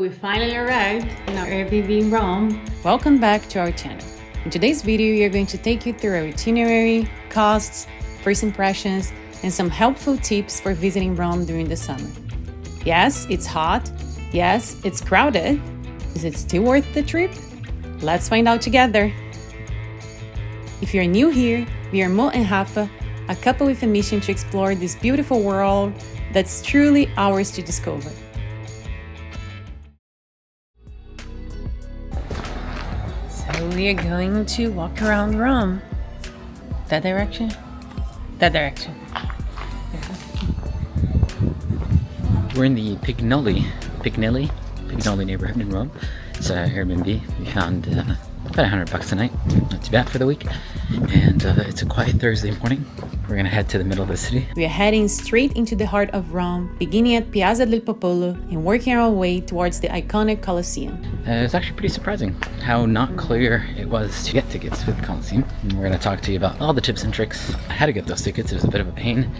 We finally arrived in our Airbnb in Rome. Welcome back to our channel. In today's video, we are going to take you through our itinerary, costs, first impressions, and some helpful tips for visiting Rome during the summer. Yes, it's hot. Yes, it's crowded. Is it still worth the trip? Let's find out together. If you're new here, we are Mo and Rafa, a couple with a mission to explore this beautiful world that's truly ours to discover. So we are going to walk around Rome. That direction? That direction. We're in the Pignoli neighborhood in Rome. It's an Airbnb. We found about $100 a night. Not too bad for the week. And it's a quiet Thursday morning. We're gonna head to the middle of the city. We are heading straight into the heart of Rome, beginning at Piazza del Popolo and working our way towards the iconic Colosseum. It's actually pretty surprising how not clear it was to get tickets for the Colosseum. And we're gonna talk to you about all the tips and tricks. How to get those tickets. It was a bit of a pain.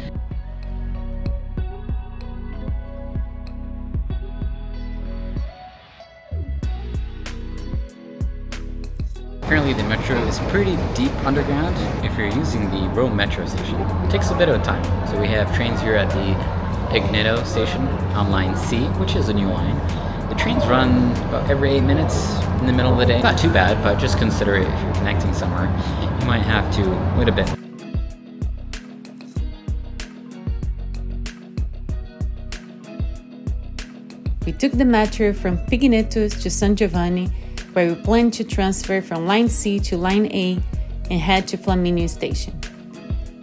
Apparently the metro is pretty deep underground. If you're using the Rome metro station, it takes a bit of time. So we have trains here at the Pigneto station on line C, which is a new line. The trains run about every 8 minutes in the middle of the day. Not too bad, but just consider it if you're connecting somewhere. You might have to wait a bit. We took the metro from Pigneto to San Giovanni, where we plan to transfer from line C to line A and head to Flaminio station.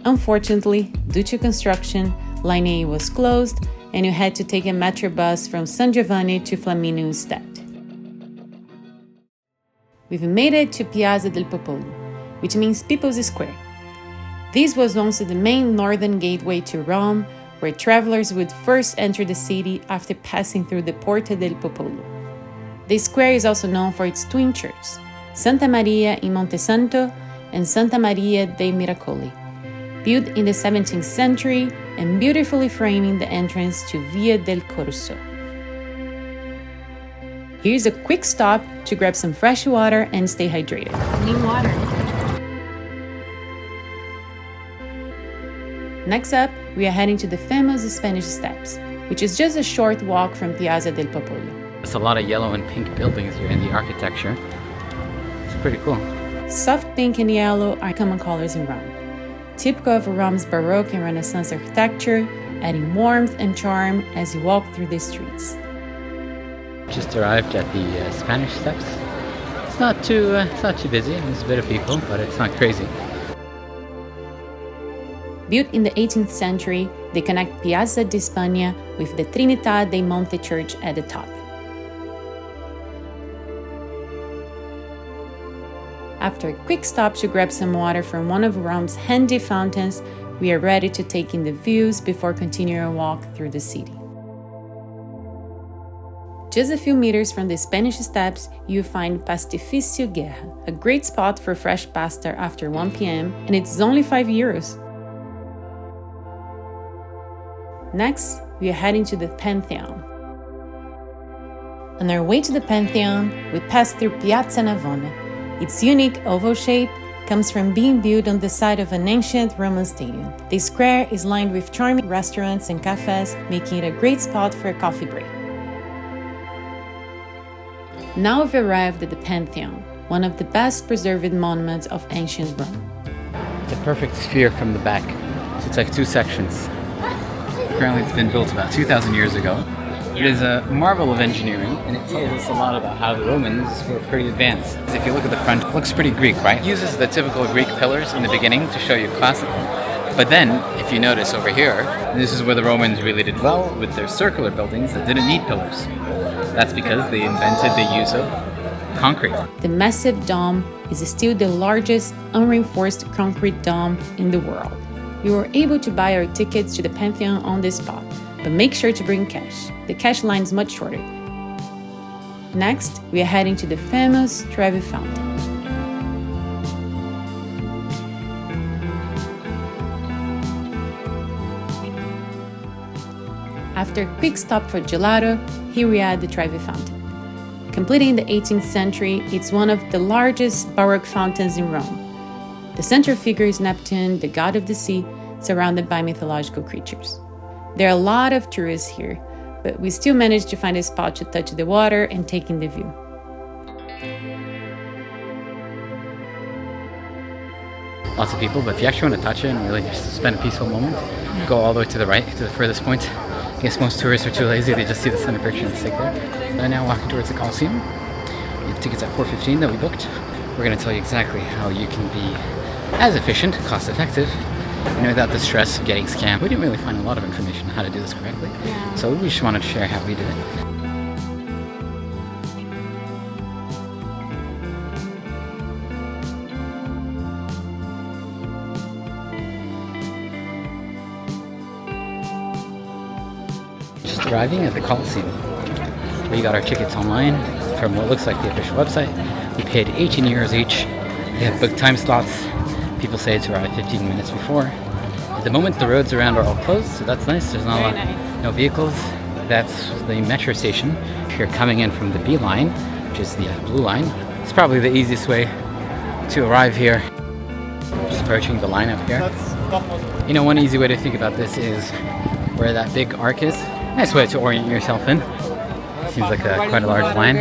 Unfortunately, due to construction, line A was closed and you had to take a metro bus from San Giovanni to Flaminio instead. We've made it to Piazza del Popolo, which means People's Square. This was once the main northern gateway to Rome, where travelers would first enter the city after passing through the Porta del Popolo. The square is also known for its twin churches, Santa Maria in Monte Santo and Santa Maria dei Miracoli, built in the 17th century and beautifully framing the entrance to Via del Corso. Here's a quick stop to grab some fresh water and stay hydrated. Clean water. Next up, we are heading to the famous Spanish Steps, which is just a short walk from Piazza del Popolo. There's a lot of yellow and pink buildings here in the architecture. It's pretty cool. Soft pink and yellow are common colors in Rome, typical of Rome's Baroque and Renaissance architecture, adding warmth and charm as you walk through the streets. Just arrived at the Spanish Steps. It's not too busy. There's a bit of people, but it's not crazy. Built in the 18th century, they connect Piazza di Spagna with the Trinità dei Monti church at the top. After a quick stop to grab some water from one of Rome's handy fountains, we are ready to take in the views before continuing our walk through the city. Just a few meters from the Spanish Steps, you find Pastificio Guerra, a great spot for fresh pasta after 1 p.m., and it's only €5. Next, we are heading to the Pantheon. On our way to the Pantheon, we pass through Piazza Navona. Its unique oval shape comes from being built on the site of an ancient Roman stadium. The square is lined with charming restaurants and cafes, making it a great spot for a coffee break. Now we've arrived at the Pantheon, one of the best preserved monuments of ancient Rome. It's a perfect sphere from the back. So it's like two sections. Apparently it's been built about 2,000 years ago. It is a marvel of engineering, and it tells us a lot about how the Romans were pretty advanced. If you look at the front, it looks pretty Greek, right? It uses the typical Greek pillars in the beginning to show you classical. But then, if you notice over here, this is where the Romans really did well with their circular buildings that didn't need pillars. That's because they invented the use of concrete. The massive dome is still the largest unreinforced concrete dome in the world. We were able to buy our tickets to the Pantheon on the spot, but make sure to bring cash. The cash line is much shorter. Next, we are heading to the famous Trevi Fountain. After a quick stop for gelato, here we are at the Trevi Fountain. Completing the 18th century, it's one of the largest Baroque fountains in Rome. The central figure is Neptune, the god of the sea, surrounded by mythological creatures. There are a lot of tourists here, but we still managed to find a spot to touch the water and take in the view. Lots of people, but if you actually want to touch it and really just spend a peaceful moment, go all the way to the right, to the furthest point. I guess most tourists are too lazy, they just see the center picture and stick there. But I'm now walking towards the Colosseum. We have tickets at 4:15 that we booked. We're going to tell you exactly how you can be as efficient, cost effective, and without the stress of getting scammed. We didn't really find a lot of information on how to do this correctly, so we just wanted to share how we did it. Just arriving at the Colosseum. We got our tickets online from what looks like the official website. We paid 18 euros each. We have booked time slots. People say to arrive 15 minutes before. At the moment, the roads around are all closed, so that's nice. There's not no vehicles. That's the metro station. If you're coming in from the B line, which is the blue line, it's probably the easiest way to arrive here. Just approaching the line up here. You know, one easy way to think about this is where that big arc is. Nice way to orient yourself in. Seems like quite a large line.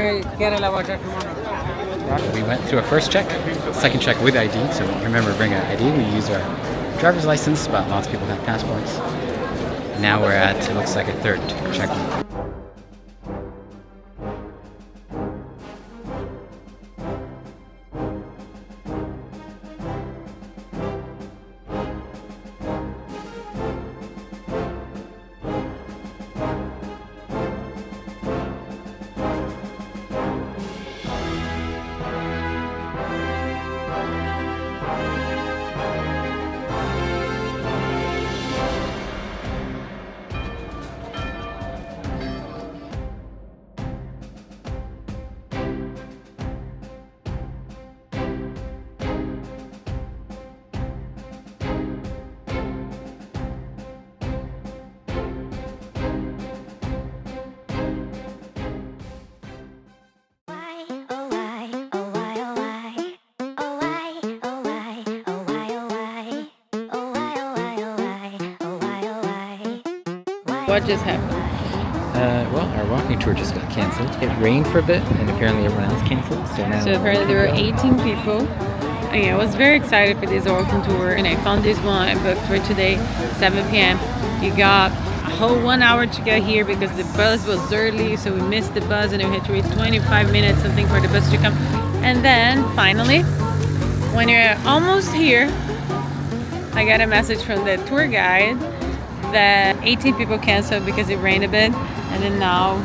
We went through a first check, second check with ID, so remember bring an ID. We use our driver's license, but lots of people have passports. Now we're at, it looks like a third checkpoint. What just happened? Well, our walking tour just got cancelled. It rained for a bit, and apparently everyone else canceled. So apparently there were 18 people. And yeah, I was very excited for this walking tour, and I found this one I booked for today, 7 p.m. You got a whole 1 hour to get here because the bus was early, so we missed the bus, and we had to wait 25 minutes something for the bus to come. And then finally, when you're almost here, I got a message from the tour guide that 18 people canceled because it rained a bit, and then now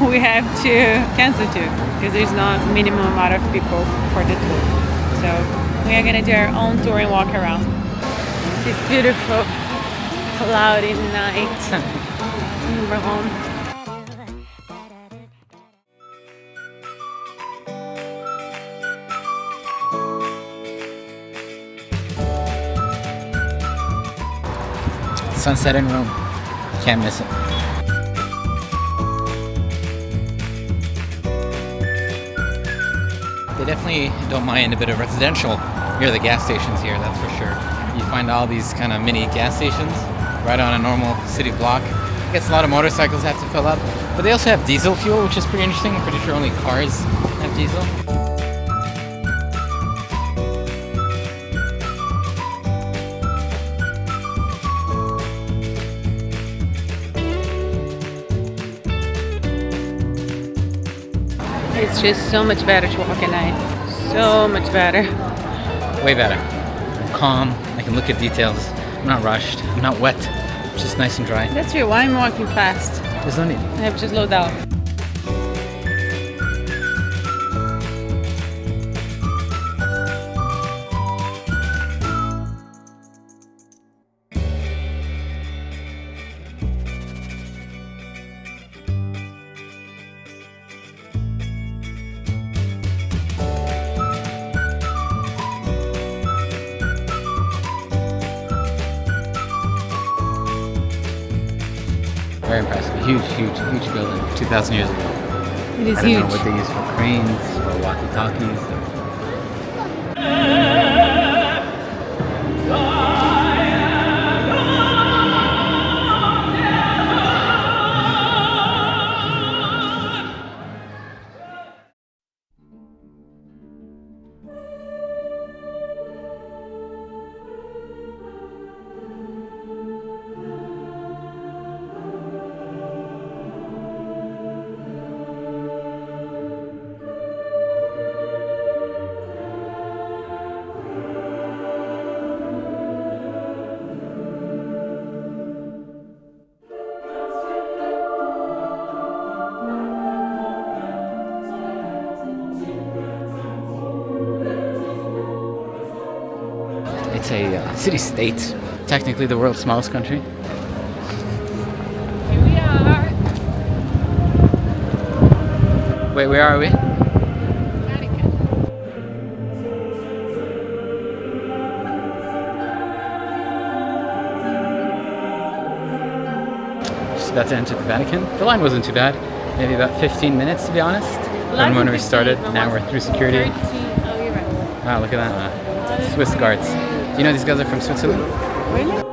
we have to cancel too because there's not minimum amount of people for the tour. So we are gonna do our own tour and walk around this beautiful cloudy night in Rome. Sunset in Rome. Can't miss it. They definitely don't mind a bit of residential near the gas stations here, that's for sure. You find all these kind of mini gas stations right on a normal city block. I guess a lot of motorcycles have to fill up, but they also have diesel fuel, which is pretty interesting. I'm pretty sure only cars have diesel. It's just so much better to walk at night. So much better. Way better. I'm calm. I can look at details. I'm not rushed. I'm not wet. It's just nice and dry. That's true. Why I'm walking fast? There's no need. I have to slow down. Very impressive. huge, huge, huge building. 2,000 years ago. It is I don't huge. know what they use for cranes or walkie-talkies. It's a city-state, technically the world's smallest country. Here we are. Wait, where are we? Vatican. Just about to enter the Vatican. The line wasn't too bad. Maybe about 15 minutes, to be honest. From when we started, now we're through security. Oh, you're right. Wow, look at that. Swiss guards. Do you know these guys are from Switzerland? Really?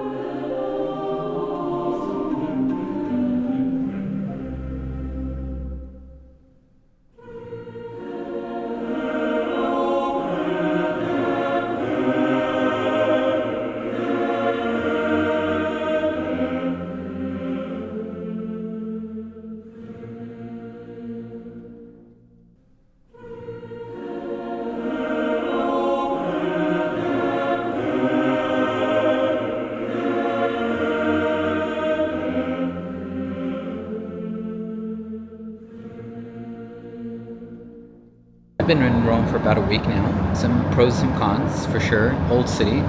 I've been in Rome for about a week now. Some pros, some cons, for sure. Old city,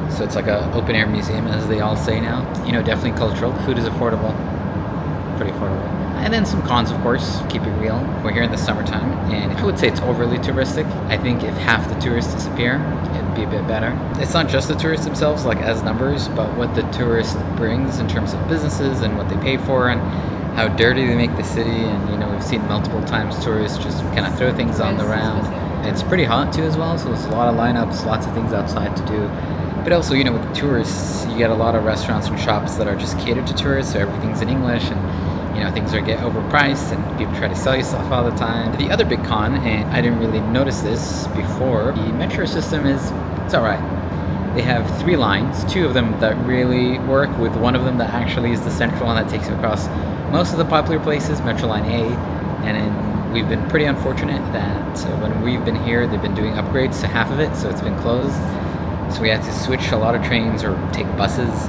so it's like a open air museum, as they all say now. You know, definitely cultural. Food is affordable, pretty affordable. And then some cons, of course. Keep it real. We're here in the summertime, and I would say it's overly touristic. I think if half the tourists disappear, it'd be a bit better. It's not just the tourists themselves, like as numbers, but what the tourist brings in terms of businesses and what they pay for, and how dirty they make the city. And you know, we've seen multiple times tourists just kind of throw things on the ground. It's pretty hot too as well, so there's a lot of lineups, lots of things outside to do. But also, you know, with tourists, you get a lot of restaurants and shops that are just catered to tourists, so everything's in English, and you know, things get overpriced, and people try to sell you stuff all the time. The other big con, and I didn't really notice this before, the metro system it's alright. They have 3 lines, 2 of them that really work, with one of them that actually is the central one that takes you across most of the popular places, Metro Line A. And we've been pretty unfortunate that when we've been here, they've been doing upgrades to half of it, so it's been closed. So we had to switch a lot of trains or take buses.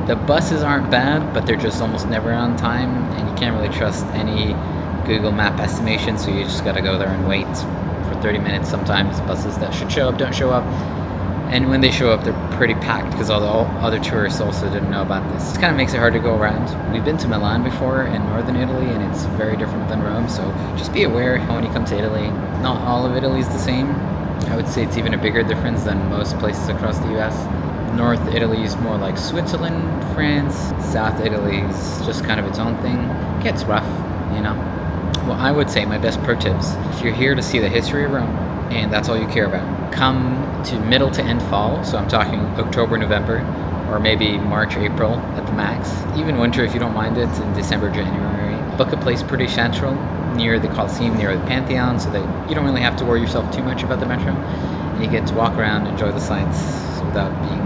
The buses aren't bad, but they're just almost never on time, and you can't really trust any Google Map estimation, so you just gotta go there and wait for 30 minutes. Sometimes buses that should show up don't show up, and when they show up, they're pretty packed because all the other tourists also didn't know about this. It kind of makes it hard to go around. We've been to Milan before in northern Italy, and it's very different than Rome, so just be aware when you come to Italy. Not all of Italy is the same. I would say it's even a bigger difference than most places across the US. North Italy is more like Switzerland, France. South Italy is just kind of its own thing. It gets rough, you know. Well, I would say my best pro tips, if you're here to see the history of Rome, and that's all you care about, come to middle to end fall, so I'm talking October, November, or maybe March, April at the max. Even winter if you don't mind it, in December, January. Book a place pretty central, near the Colosseum, near the Pantheon, so that you don't really have to worry yourself too much about the metro, and you get to walk around, enjoy the sights without being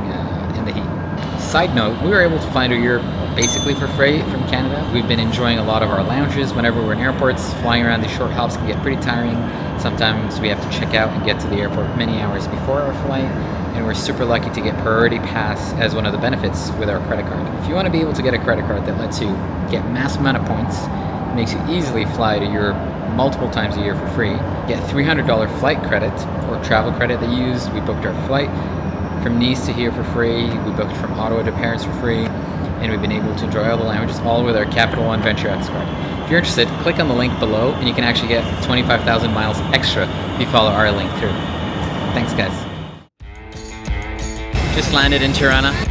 in the heat. Side note, we were able to fly to Europe basically for free from Canada. We've been enjoying a lot of our lounges whenever we're in airports. Flying around these short hops can get pretty tiring. Sometimes we have to check out and get to the airport many hours before our flight, and we're super lucky to get priority pass as one of the benefits with our credit card. If you want to be able to get a credit card that lets you get massive amount of points, makes you easily fly to Europe multiple times a year for free, get $300 flight credit or travel credit they use. We booked our flight from Nice to here for free. We booked from Ottawa to Paris for free, and we've been able to enjoy all the languages, all with our Capital One Venture X card. If you're interested, click on the link below, and you can actually get 25,000 miles extra if you follow our link through. Thanks, guys. Just landed in Tirana.